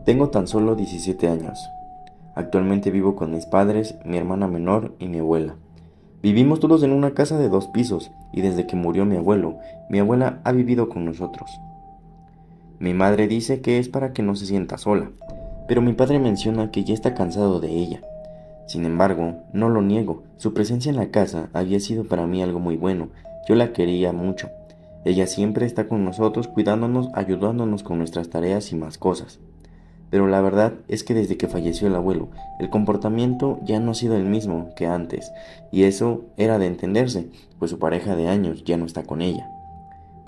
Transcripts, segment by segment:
Tengo tan solo 17 años. Actualmente vivo con mis padres, mi hermana menor y mi abuela. Vivimos todos en una casa de 2 pisos y desde que murió mi abuelo, mi abuela ha vivido con nosotros. Mi madre dice que es para que no se sienta sola, pero mi padre menciona que ya está cansado de ella. Sin embargo, no lo niego, su presencia en la casa había sido para mí algo muy bueno, yo la quería mucho. Ella siempre está con nosotros, cuidándonos, ayudándonos con nuestras tareas y más cosas. Pero la verdad es que desde que falleció el abuelo, el comportamiento ya no ha sido el mismo que antes, y eso era de entenderse, pues su pareja de años ya no está con ella.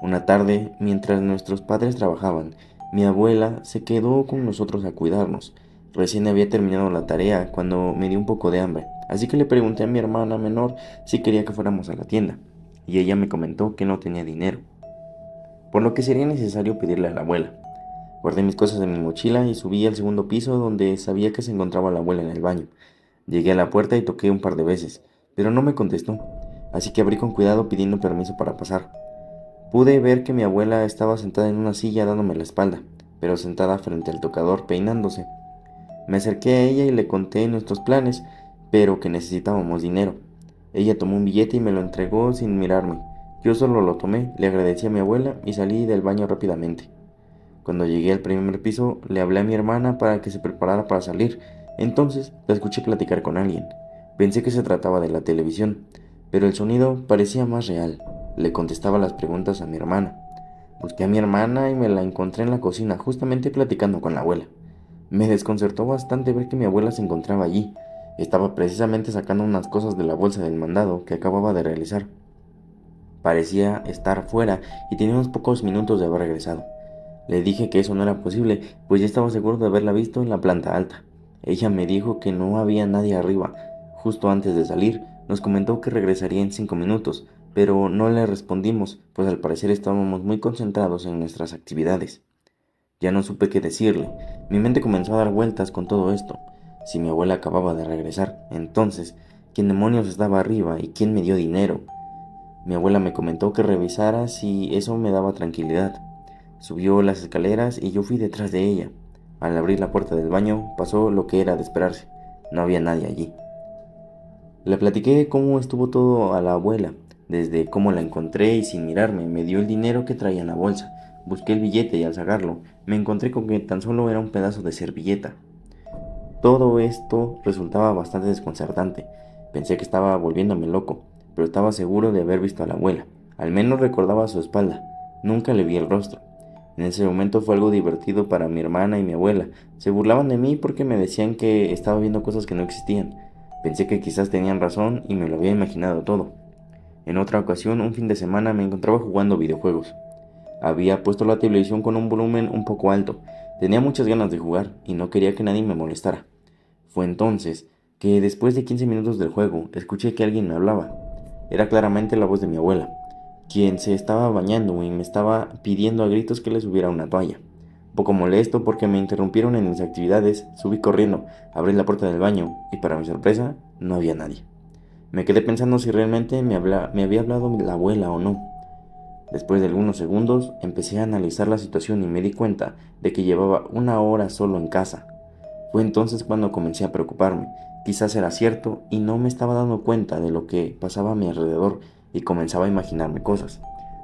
Una tarde, mientras nuestros padres trabajaban, mi abuela se quedó con nosotros a cuidarnos. Recién había terminado la tarea cuando me dio un poco de hambre, así que le pregunté a mi hermana menor si quería que fuéramos a la tienda, y ella me comentó que no tenía dinero, por lo que sería necesario pedirle a la abuela. Guardé mis cosas en mi mochila y subí al segundo piso donde sabía que se encontraba la abuela en el baño. Llegué a la puerta y toqué un par de veces, pero no me contestó, así que abrí con cuidado pidiendo permiso para pasar. Pude ver que mi abuela estaba sentada en una silla dándome la espalda, pero sentada frente al tocador peinándose. Me acerqué a ella y le conté nuestros planes, pero que necesitábamos dinero. Ella tomó un billete y me lo entregó sin mirarme. Yo solo lo tomé, le agradecí a mi abuela y salí del baño rápidamente. Cuando llegué al primer piso, le hablé a mi hermana para que se preparara para salir. Entonces la escuché platicar con alguien. Pensé que se trataba de la televisión, pero el sonido parecía más real. Le contestaba las preguntas a mi hermana. Busqué a mi hermana y me la encontré en la cocina, justamente platicando con la abuela. Me desconcertó bastante ver que mi abuela se encontraba allí. Estaba precisamente sacando unas cosas de la bolsa del mandado que acababa de realizar. Parecía estar fuera y tenía unos pocos minutos de haber regresado. Le dije que eso no era posible, pues ya estaba seguro de haberla visto en la planta alta. Ella me dijo que no había nadie arriba. Justo antes de salir, nos comentó que regresaría en 5 minutos, pero no le respondimos, pues al parecer estábamos muy concentrados en nuestras actividades. Ya no supe qué decirle. Mi mente comenzó a dar vueltas con todo esto. Si mi abuela acababa de regresar, entonces, ¿quién demonios estaba arriba y quién me dio dinero? Mi abuela me comentó que revisara si eso me daba tranquilidad. Subió las escaleras y yo fui detrás de ella. Al abrir la puerta del baño pasó lo que era de esperarse. No había nadie allí. Le platiqué cómo estuvo todo a la abuela, desde cómo la encontré y sin mirarme me dio el dinero que traía en la bolsa. Busqué el billete y al sacarlo me encontré con que tan solo era un pedazo de servilleta. Todo esto resultaba bastante desconcertante. Pensé que estaba volviéndome loco, pero estaba seguro de haber visto a la abuela. Al menos recordaba su espalda. Nunca le vi el rostro. En ese momento fue algo divertido para mi hermana y mi abuela. Se burlaban de mí porque me decían que estaba viendo cosas que no existían. Pensé que quizás tenían razón y me lo había imaginado todo. En otra ocasión, un fin de semana me encontraba jugando videojuegos. Había puesto la televisión con un volumen un poco alto. Tenía muchas ganas de jugar y no quería que nadie me molestara. Fue entonces que después de 15 minutos del juego escuché que alguien me hablaba. Era claramente la voz de mi abuela, quien se estaba bañando y me estaba pidiendo a gritos que le subiera una toalla. Un poco molesto porque me interrumpieron en mis actividades, subí corriendo, abrí la puerta del baño y para mi sorpresa no había nadie. Me quedé pensando si realmente me había hablado la abuela o no. Después de algunos segundos empecé a analizar la situación y me di cuenta de que llevaba una hora solo en casa. Fue entonces cuando comencé a preocuparme. Quizás era cierto y no me estaba dando cuenta de lo que pasaba a mi alrededor y comenzaba a imaginarme cosas.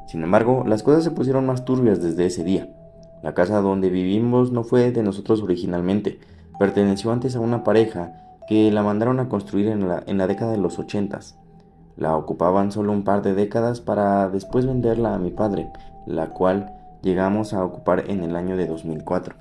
Sin embargo, las cosas se pusieron más turbias desde ese día. La casa donde vivimos no fue de nosotros originalmente. Perteneció antes a una pareja que la mandaron a construir en la década de los 80. La ocupaban solo un par de décadas para después venderla a mi padre, la cual llegamos a ocupar en el año de 2004.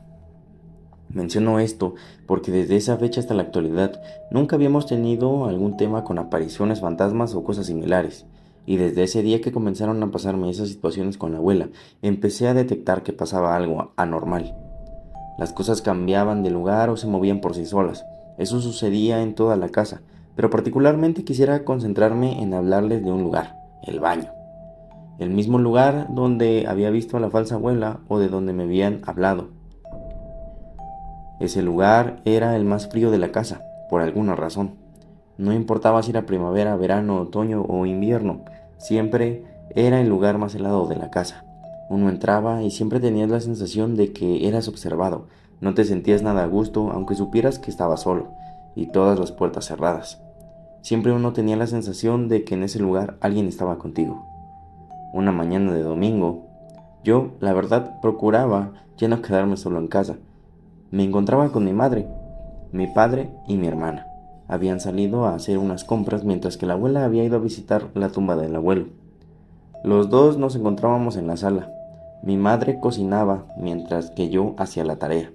Menciono esto porque desde esa fecha hasta la actualidad nunca habíamos tenido algún tema con apariciones, fantasmas o cosas similares. Y desde ese día que comenzaron a pasarme esas situaciones con la abuela, empecé a detectar que pasaba algo anormal. Las cosas cambiaban de lugar o se movían por sí solas. Eso sucedía en toda la casa, pero particularmente quisiera concentrarme en hablarles de un lugar, el baño. El mismo lugar donde había visto a la falsa abuela o de donde me habían hablado. Ese lugar era el más frío de la casa, por alguna razón. No importaba si era primavera, verano, otoño o invierno, siempre era el lugar más helado de la casa. Uno entraba y siempre tenías la sensación de que eras observado, No te sentías nada a gusto, aunque supieras que estabas solo, y todas las puertas cerradas. Siempre uno tenía la sensación de que en ese lugar alguien estaba contigo. Una mañana de domingo, yo, la verdad, procuraba ya no quedarme solo en casa. Me encontraba con mi madre, mi padre y mi hermana. Habían salido a hacer unas compras mientras que la abuela había ido a visitar la tumba del abuelo. Los dos nos encontrábamos en la sala. Mi madre cocinaba mientras que yo hacía la tarea.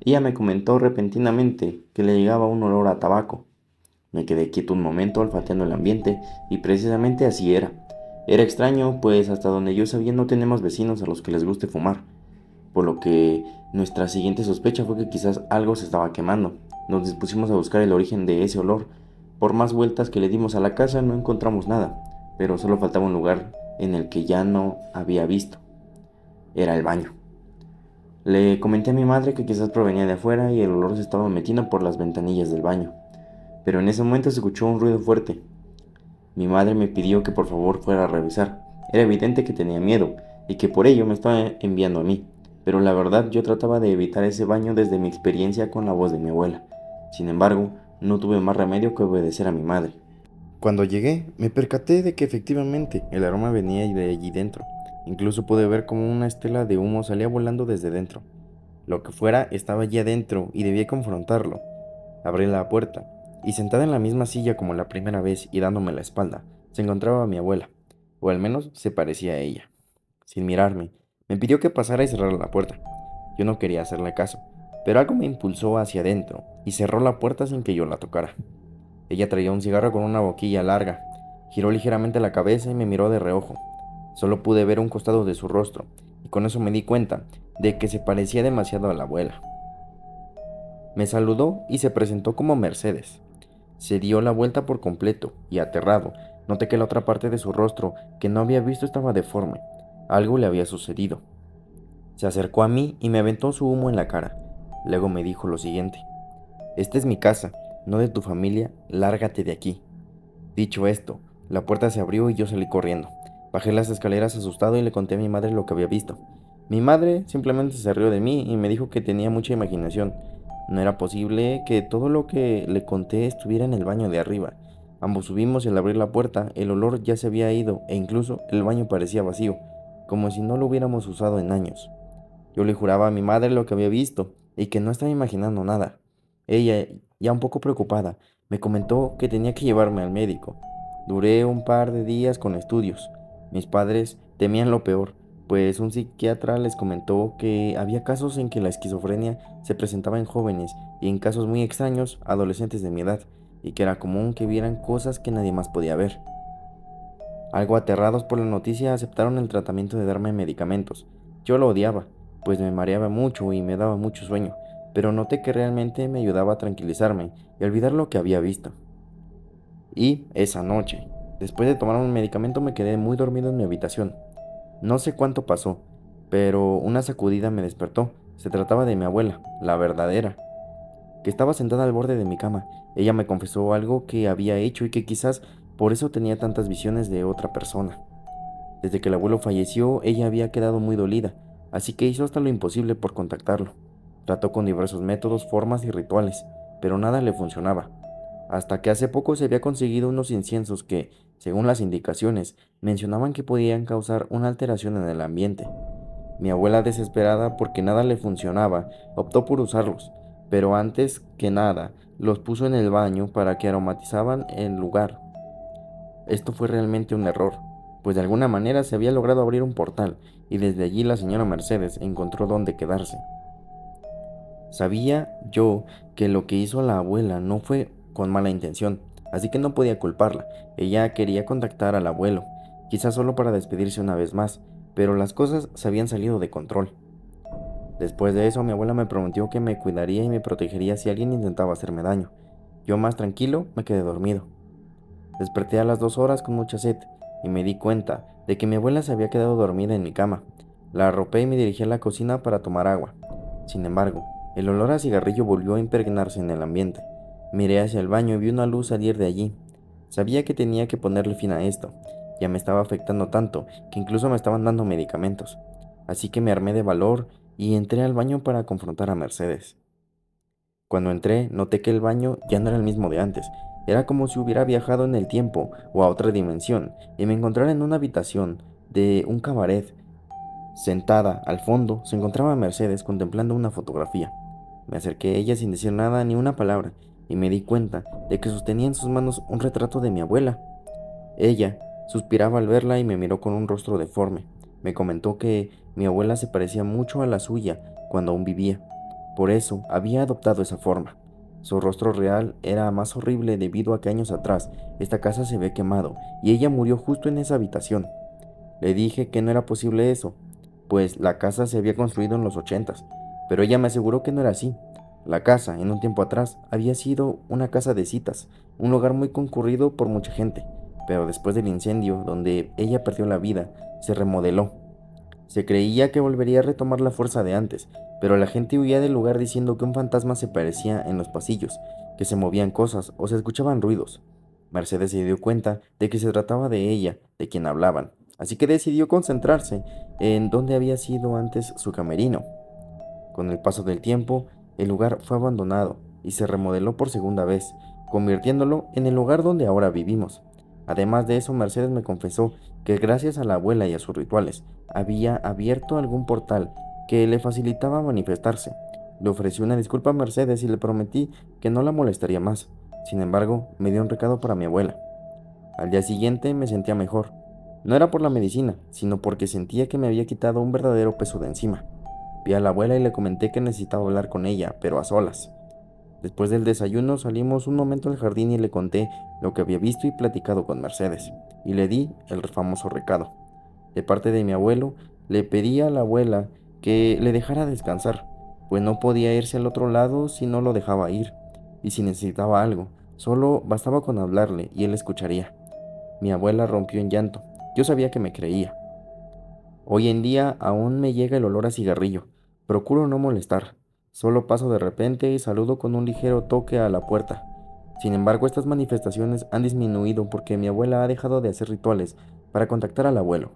Ella me comentó repentinamente que le llegaba un olor a tabaco. Me quedé quieto un momento olfateando el ambiente y precisamente así era. Era extraño, pues hasta donde yo sabía no tenemos vecinos a los que les guste fumar, por lo que nuestra siguiente sospecha fue que quizás algo se estaba quemando. Nos dispusimos a buscar el origen de ese olor. Por más vueltas que le dimos a la casa no encontramos nada, pero solo faltaba un lugar en el que ya no había visto. Era el baño. Le comenté a mi madre que quizás provenía de afuera y el olor se estaba metiendo por las ventanillas del baño, pero en ese momento se escuchó un ruido fuerte. Mi madre me pidió que por favor fuera a revisar. Era evidente que tenía miedo y que por ello me estaba enviando a mí, pero la verdad yo trataba de evitar ese baño desde mi experiencia con la voz de mi abuela. Sin embargo, no tuve más remedio que obedecer a mi madre. Cuando llegué, me percaté de que efectivamente el aroma venía de allí dentro. Incluso pude ver como una estela de humo salía volando desde dentro. Lo que fuera estaba allí adentro y debía confrontarlo. Abrí la puerta, y sentada en la misma silla como la primera vez y dándome la espalda, se encontraba mi abuela, o al menos se parecía a ella. Sin mirarme, me pidió que pasara y cerrara la puerta. Yo no quería hacerle caso, pero algo me impulsó hacia adentro y cerró la puerta sin que yo la tocara. Ella traía un cigarro con una boquilla larga, giró ligeramente la cabeza y me miró de reojo. Solo pude ver un costado de su rostro, y con eso me di cuenta de que se parecía demasiado a la abuela. Me saludó y se presentó como Mercedes. Se dio la vuelta por completo y, aterrado, noté que la otra parte de su rostro que no había visto estaba deforme. Algo le había sucedido. Se acercó a mí y me aventó su humo en la cara. Luego me dijo lo siguiente: esta es mi casa, no de tu familia, lárgate de aquí. Dicho esto, la puerta se abrió y yo salí corriendo. Bajé las escaleras asustado y le conté a mi madre lo que había visto. Mi madre simplemente se rió de mí y me dijo que tenía mucha imaginación. No era posible que todo lo que le conté estuviera en el baño de arriba. Ambos subimos y al abrir la puerta, el olor ya se había ido e incluso el baño parecía vacío, como si no lo hubiéramos usado en años. Yo le juraba a mi madre lo que había visto y que no estaba imaginando nada. Ella, ya un poco preocupada, me comentó que tenía que llevarme al médico. Duré un par de días con estudios. Mis padres temían lo peor, pues un psiquiatra les comentó que había casos en que la esquizofrenia se presentaba en jóvenes y en casos muy extraños, adolescentes de mi edad, y que era común que vieran cosas que nadie más podía ver. Algo aterrados por la noticia, aceptaron el tratamiento de darme medicamentos. Yo lo odiaba, pues me mareaba mucho y me daba mucho sueño, pero noté que realmente me ayudaba a tranquilizarme y olvidar lo que había visto. Y esa noche, después de tomar un medicamento, me quedé muy dormido en mi habitación. No sé cuánto pasó, pero una sacudida me despertó. Se trataba de mi abuela, la verdadera, que estaba sentada al borde de mi cama. Ella me confesó algo que había hecho y que quizás por eso tenía tantas visiones de otra persona. Desde que el abuelo falleció, ella había quedado muy dolida, así que hizo hasta lo imposible por contactarlo. Trató con diversos métodos, formas y rituales, pero nada le funcionaba. Hasta que hace poco se había conseguido unos inciensos que, según las indicaciones, mencionaban que podían causar una alteración en el ambiente. Mi abuela, desesperada porque nada le funcionaba, optó por usarlos, pero antes que nada los puso en el baño para que aromatizaban el lugar. Esto fue realmente un error, pues de alguna manera se había logrado abrir un portal y desde allí la señora Mercedes encontró dónde quedarse. Sabía yo que lo que hizo la abuela no fue con mala intención, así que no podía culparla. Ella quería contactar al abuelo, quizás solo para despedirse una vez más, pero las cosas se habían salido de control. Después de eso, mi abuela me prometió que me cuidaría y me protegería si alguien intentaba hacerme daño. Yo, más tranquilo, me quedé dormido. Desperté a las 2 horas con mucha sed y me di cuenta de que mi abuela se había quedado dormida en mi cama. La arropé y me dirigí a la cocina para tomar agua. Sin embargo, el olor a cigarrillo volvió a impregnarse en el ambiente. Miré hacia el baño y vi una luz salir de allí. Sabía que tenía que ponerle fin a esto. Ya me estaba afectando tanto que incluso me estaban dando medicamentos. Así que me armé de valor y entré al baño para confrontar a Mercedes. Cuando entré, noté que el baño ya no era el mismo de antes. Era como si hubiera viajado en el tiempo o a otra dimensión y me encontrara en una habitación de un cabaret. Sentada al fondo se encontraba Mercedes contemplando una fotografía. Me acerqué a ella sin decir nada ni una palabra y me di cuenta de que sostenía en sus manos un retrato de mi abuela. Ella suspiraba al verla y me miró con un rostro deforme. Me comentó que mi abuela se parecía mucho a la suya cuando aún vivía. Por eso había adoptado esa forma. Su rostro real era más horrible debido a que años atrás esta casa se había quemado y ella murió justo en esa habitación. Le dije que no era posible eso, pues la casa se había construido en los 80s, pero ella me aseguró que no era así. La casa, en un tiempo atrás, había sido una casa de citas, un lugar muy concurrido por mucha gente, pero después del incendio, donde ella perdió la vida, se remodeló. Se creía que volvería a retomar la fuerza de antes, pero la gente huía del lugar diciendo que un fantasma se parecía en los pasillos, que se movían cosas o se escuchaban ruidos. Mercedes se dio cuenta de que se trataba de ella, de quien hablaban, así que decidió concentrarse en dónde había sido antes su camerino. Con el paso del tiempo, el lugar fue abandonado y se remodeló por segunda vez, convirtiéndolo en el lugar donde ahora vivimos. Además de eso, Mercedes me confesó que gracias a la abuela y a sus rituales, había abierto algún portal que le facilitaba manifestarse. Le ofrecí una disculpa a Mercedes y le prometí que no la molestaría más. Sin embargo, me dio un recado para mi abuela. Al día siguiente me sentía mejor. No era por la medicina, sino porque sentía que me había quitado un verdadero peso de encima. Vi a la abuela y le comenté que necesitaba hablar con ella, pero a solas. Después del desayuno salimos un momento al jardín y le conté lo que había visto y platicado con Mercedes, y le di el famoso recado. De parte de mi abuelo, le pedí a la abuela que le dejara descansar, pues no podía irse al otro lado si no lo dejaba ir, y si necesitaba algo, solo bastaba con hablarle y él escucharía. Mi abuela rompió en llanto. Yo sabía que me creía. Hoy en día aún me llega el olor a cigarrillo. Procuro no molestar. Solo paso de repente y saludo con un ligero toque a la puerta. Sin embargo, estas manifestaciones han disminuido porque mi abuela ha dejado de hacer rituales para contactar al abuelo.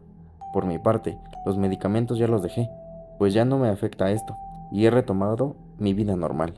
Por mi parte, los medicamentos ya los dejé, pues ya no me afecta esto y he retomado mi vida normal.